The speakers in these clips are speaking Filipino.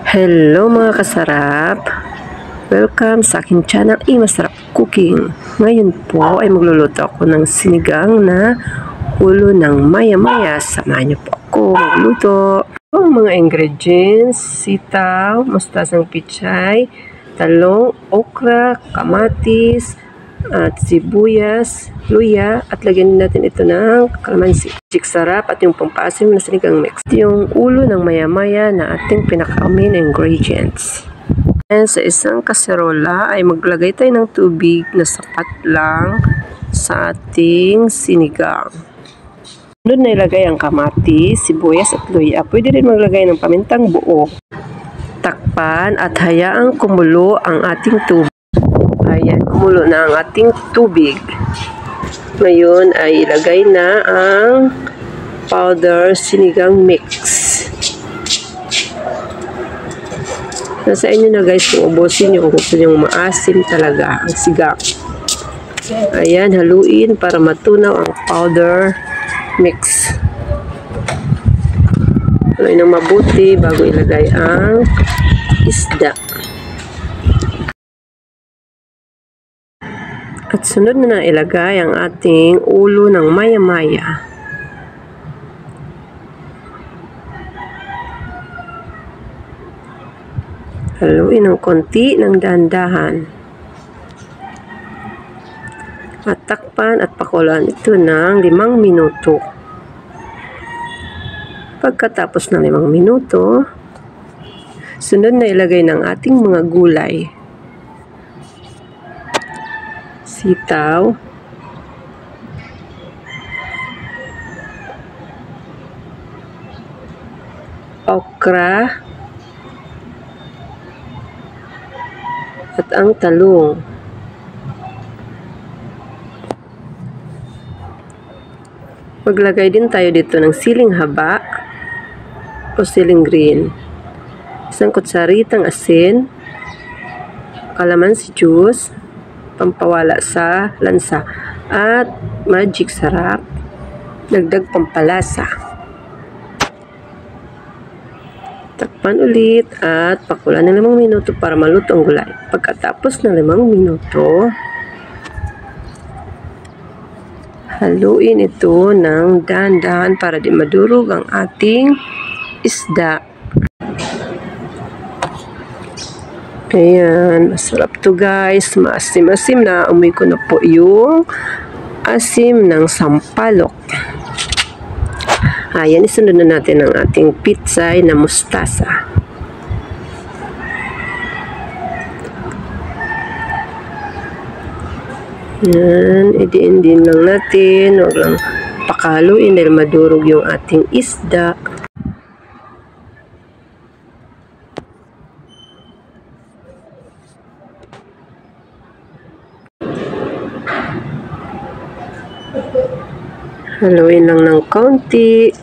Hello mga kasarap! Welcome sa aking channel, Masarap Cooking. Ngayon po ay magluluto ako ng sinigang na ulo ng maya-maya. Samahan niyo po ako magluto. Ang mga ingredients: sitaw, mustasang pichay, talong, okra, kamatis, at sibuyas, luya, at lagyan natin ito ng kalamansi. Sarap at yung pampasim na sinigang mix. Yung ulo ng maya-maya na ating pinaka-main ingredients. And sa isang kaserola ay maglagay tayo ng tubig na sapat lang sa ating sinigang. Doon na ilagay ang kamatis, sibuyas at luya. Pwede rin maglagay ng pamintang buo. Takpan at hayaang kumulo ang ating tubig. Ayan, kumulo na ang ating tubig. Ngayon ay ilagay na ang powder sinigang mix. Nasa inyo na guys kung ubusin nyo, kung gusto nyo maasim talaga ang sigang. Ayan, haluin para matunaw ang powder mix. Haluin ng mabuti bago ilagay ang isda. At sunod na ilagay ang ating ulo ng maya-maya. Haluin ng konti ng dahan-dahan. At takpan at pakulan ito ng 5 minuto. Pagkatapos ng 5 minuto, sunod na ilagay ng ating mga gulay. Sitaw, okra, at ang talong. Maglagay din tayo dito ng siling haba o siling green. Isang kutsaritang asin, kalamansi juice, pampawala sa lansa, at magic sarap, dagdag pampalasa. Takpan ulit at pakulan ng 5 minuto para maluto ang gulay. Pagkatapos ng 5 minuto, haluin ito ng dahan-dahan para di madurog ang ating isda. Ayan, masarap to guys. Maasim-asim na. Amoy ko na po yung asim ng sampalok. Ayan, isunod na natin ang ating pitsay na mustasa. Ayan, idiin-din lang natin. Huwag lang pakaluin dahil madurog yung ating isda. Haluin lang ng kaunti.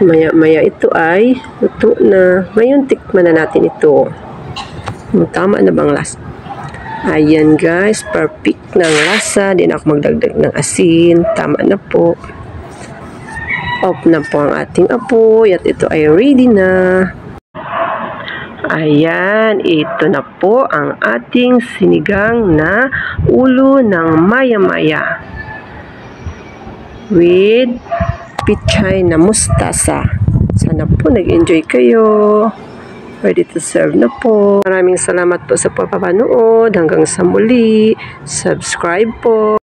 Maya-maya ito ay luto na. Ngayon tikman na natin ito. Tama na bang lasa? Ayan guys, perfect na ang lasa. Di na ako magdagdag ng asin. Tama na po. Off na po ang ating apoy at ito ay ready na. Ayan, ito na po ang ating sinigang na ulo ng maya-maya with pichay na mustasa. Sana po nag-enjoy kayo. Ready to serve na po. Maraming salamat po sa pagpapanood. Hanggang sa muli. Subscribe po.